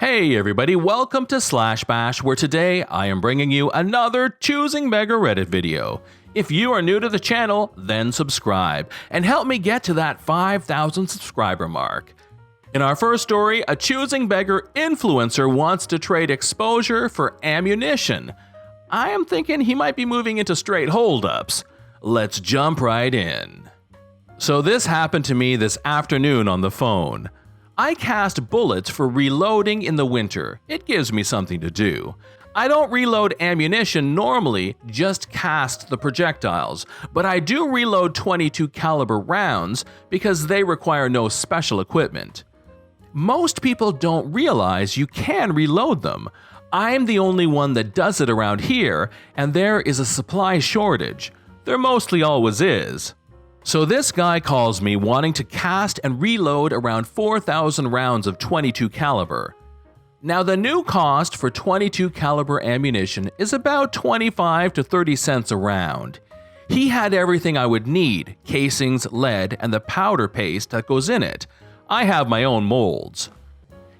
Hey everybody, welcome to Slash Bash, where today I am bringing you another Choosing Beggar Reddit video. If you are new to the channel, then subscribe, and help me get to that 5,000 subscriber mark. In our first story, a Choosing Beggar influencer wants to trade exposure for ammunition. I am thinking he might be moving into straight holdups. Let's jump right in. So this happened to me this afternoon on the phone. I cast bullets for reloading in the winter. It gives me something to do. I don't reload ammunition normally, just cast the projectiles, but I do reload 22 caliber rounds because they require no special equipment. Most people don't realize you can reload them. I'm the only one that does it around here, and there is a supply shortage. There mostly always is. So this guy calls me wanting to cast and reload around 4,000 rounds of 22 caliber. Now the new cost for 22 caliber ammunition is about 25 to 30 cents a round. He had everything I would need, casings, lead, and the powder paste that goes in it. I have my own molds.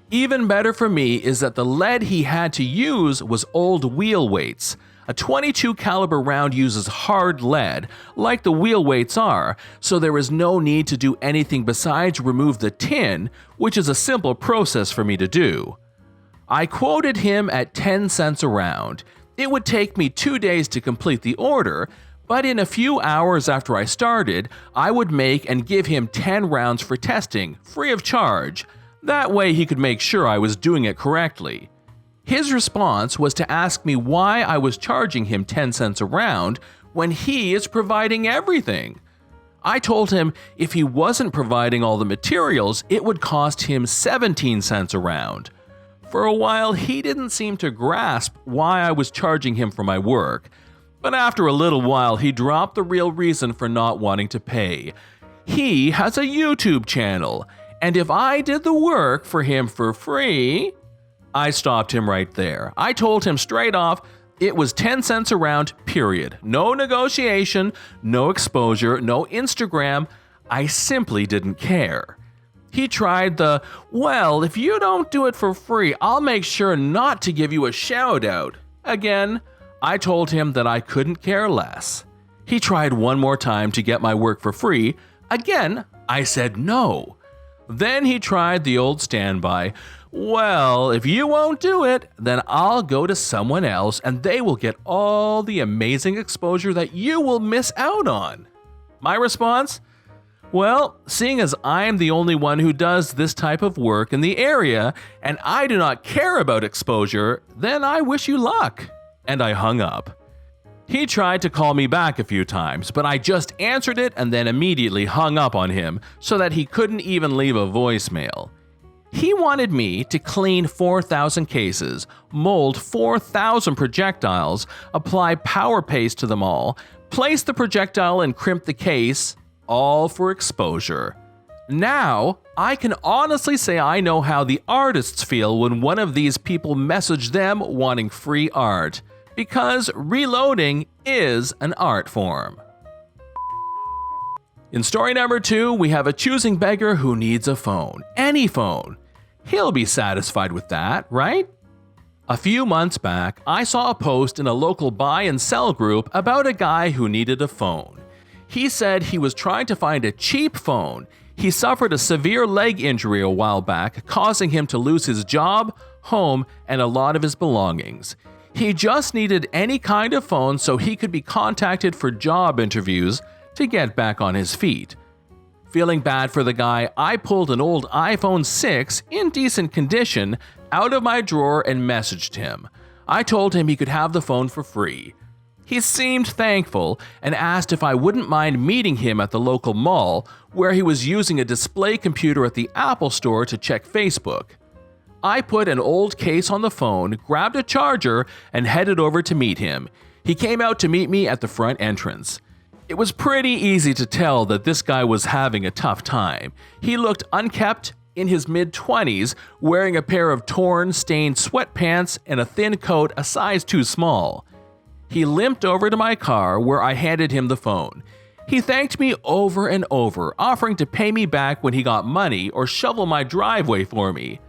Even better for me is that the lead he had to use was old wheel weights. A 22 caliber round uses hard lead, like the wheel weights are, so there is no need to do anything besides remove the tin, which is a simple process for me to do. I quoted him at 10 cents a round. It would take me 2 days to complete the order, but in a few hours after I started, I would make and give him 10 rounds for testing, free of charge. That way he could make sure I was doing it correctly. His response was to ask me why I was charging him 10 cents a round when he is providing everything. I told him if he wasn't providing all the materials, it would cost him 17 cents a round. For a while, he didn't seem to grasp why I was charging him for my work, but after a little while, he dropped the real reason for not wanting to pay. He has a YouTube channel, and if I did the work for him for free... I stopped him right there. I told him straight off it was 10 cents a round, period. No negotiation, no exposure, no Instagram. I simply didn't care. He tried the, well, if you don't do it for free, I'll make sure not to give you a shout out. Again, I told him that I couldn't care less. He tried one more time to get my work for free. Again, I said no. Then he tried the old standby. Well, if you won't do it, then I'll go to someone else and they will get all the amazing exposure that you will miss out on. My response? Well, seeing as I'm the only one who does this type of work in the area and I do not care about exposure, then I wish you luck. And I hung up. He tried to call me back a few times, but I just answered it and then immediately hung up on him so that he couldn't even leave a voicemail. He wanted me to clean 4,000 cases, mold 4,000 projectiles, apply power paste to them all, place the projectile and crimp the case, all for exposure. Now, I can honestly say I know how the artists feel when one of these people message them wanting free art, because reloading is an art form. In story number 2, we have a choosing beggar who needs a phone. Any phone. He'll be satisfied with that, right? A few months back, I saw a post in a local buy and sell group about a guy who needed a phone. He said he was trying to find a cheap phone. He suffered a severe leg injury a while back, causing him to lose his job, home, and a lot of his belongings. He just needed any kind of phone so he could be contacted for job interviews to get back on his feet. Feeling bad for the guy, I pulled an old iPhone 6 in decent condition out of my drawer and messaged him. I told him he could have the phone for free. He seemed thankful and asked if I wouldn't mind meeting him at the local mall where he was using a display computer at the Apple store to check Facebook. I put an old case on the phone, grabbed a charger, and headed over to meet him. He came out to meet me at the front entrance. It was pretty easy to tell that this guy was having a tough time. He looked unkempt, in his mid-20s, wearing a pair of torn, stained sweatpants and a thin coat a size too small. He limped over to my car where I handed him the phone. He thanked me over and over, offering to pay me back when he got money or shovel my driveway for me.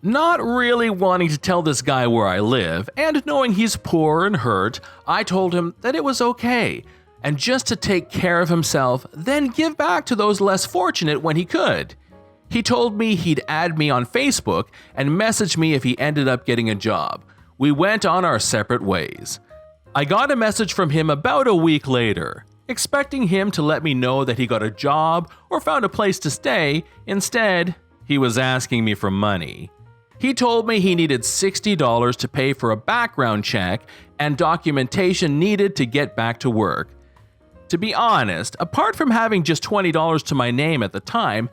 Not really wanting to tell this guy where I live, and knowing he's poor and hurt, I told him that it was okay, and just to take care of himself, then give back to those less fortunate when he could. He told me he'd add me on Facebook and message me if he ended up getting a job. We went on our separate ways. I got a message from him about a week later, expecting him to let me know that he got a job or found a place to stay. Instead, he was asking me for money. He told me he needed $60 to pay for a background check and documentation needed to get back to work. To be honest, apart from having just $20 to my name at the time,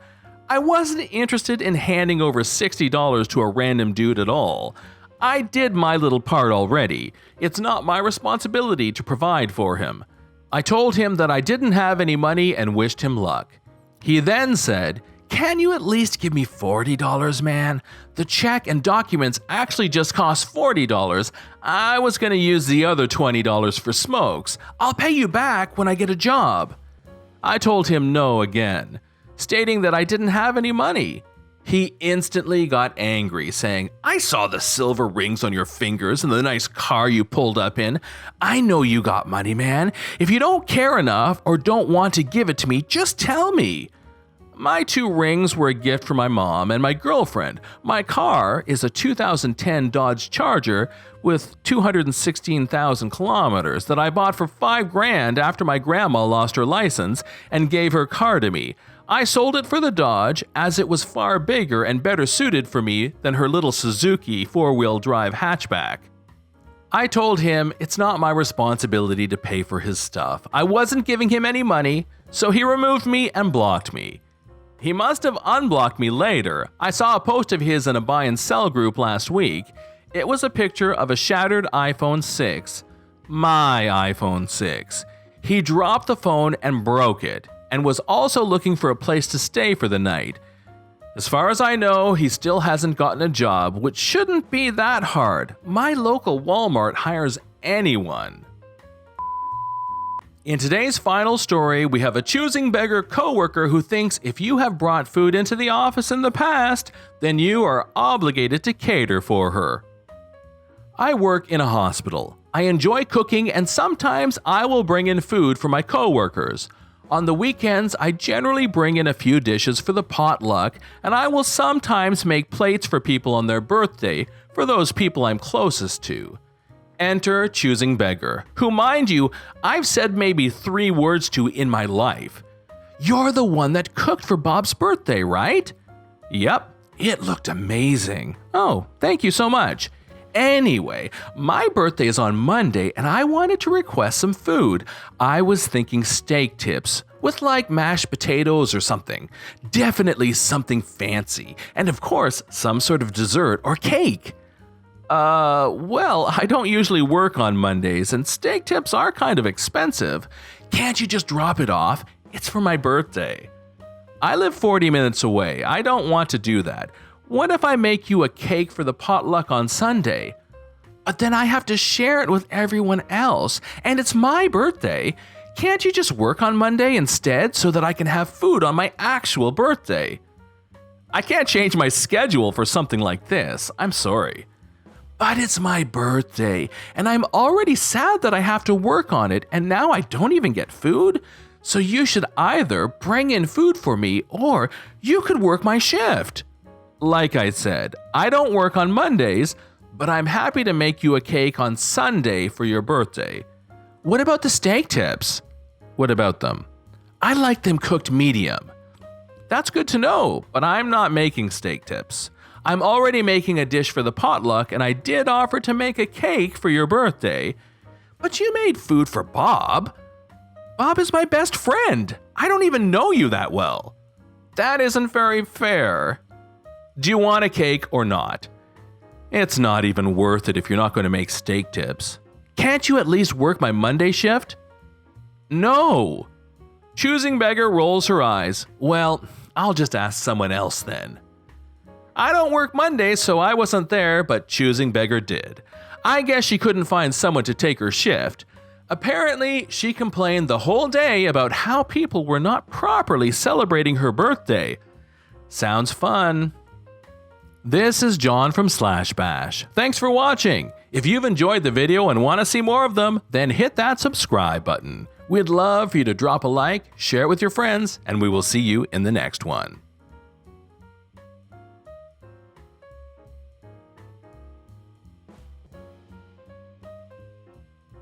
I wasn't interested in handing over $60 to a random dude at all. I did my little part already. It's not my responsibility to provide for him. I told him that I didn't have any money and wished him luck. He then said, "Can you at least give me $40, man? The check and documents actually just cost $40. I was going to use the other $20 for smokes. I'll pay you back when I get a job." I told him no again, stating that I didn't have any money. He instantly got angry, saying, "I saw the silver rings on your fingers and the nice car you pulled up in. I know you got money, man. If you don't care enough or don't want to give it to me, just tell me." My 2 rings were a gift from my mom and my girlfriend. My car is a 2010 Dodge Charger with 216,000 kilometers that I bought for $5,000 after my grandma lost her license and gave her car to me. I sold it for the Dodge as it was far bigger and better suited for me than her little Suzuki 4-wheel drive hatchback. I told him it's not my responsibility to pay for his stuff. I wasn't giving him any money, so he removed me and blocked me. He must have unblocked me later. I saw a post of his in a buy and sell group last week. It was a picture of a shattered iPhone 6. My iPhone 6. He dropped the phone and broke it, and was also looking for a place to stay for the night. As far as I know, he still hasn't gotten a job, which shouldn't be that hard. My local Walmart hires anyone. In today's final story, we have a choosing beggar coworker who thinks if you have brought food into the office in the past, then you are obligated to cater for her. I work in a hospital. I enjoy cooking and sometimes I will bring in food for my coworkers. On the weekends, I generally bring in a few dishes for the potluck, and I will sometimes make plates for people on their birthday for those people I'm closest to. Enter Choosing Beggar, who, mind you, I've said maybe 3 words to in my life. "You're the one that cooked for Bob's birthday, right?" "Yep, it looked amazing." "Oh, thank you so much." Anyway, my birthday is on Monday and I wanted to request some food. I was thinking steak tips with like mashed potatoes or something. Definitely something fancy. And of course, some sort of dessert or cake. Well, I don't usually work on Mondays and steak tips are kind of expensive. Can't you just drop it off? It's for my birthday. I live 40 minutes away. I don't want to do that. What if I make you a cake for the potluck on Sunday? But then I have to share it with everyone else, and it's my birthday. Can't you just work on Monday instead so that I can have food on my actual birthday? I can't change my schedule for something like this. I'm sorry. But it's my birthday, and I'm already sad that I have to work on it, and now I don't even get food? So you should either bring in food for me, or you could work my shift. Like I said, I don't work on Mondays, but I'm happy to make you a cake on Sunday for your birthday. What about the steak tips? What about them? I like them cooked medium. That's good to know, but I'm not making steak tips. I'm already making a dish for the potluck, and I did offer to make a cake for your birthday. But you made food for Bob. Bob is my best friend. I don't even know you that well. That isn't very fair. Do you want a cake or not? It's not even worth it if you're not going to make steak tips. Can't you at least work my Monday shift? No. Choosing Beggar rolls her eyes. Well, I'll just ask someone else then. I don't work Mondays, so I wasn't there, but Choosing Beggar did. I guess she couldn't find someone to take her shift. Apparently, she complained the whole day about how people were not properly celebrating her birthday. Sounds fun. This is John from Slash Bash. Thanks for watching. If you've enjoyed the video and want to see more of them, then hit that subscribe button. We'd love for you to drop a like, share it with your friends, and we will see you in the next one.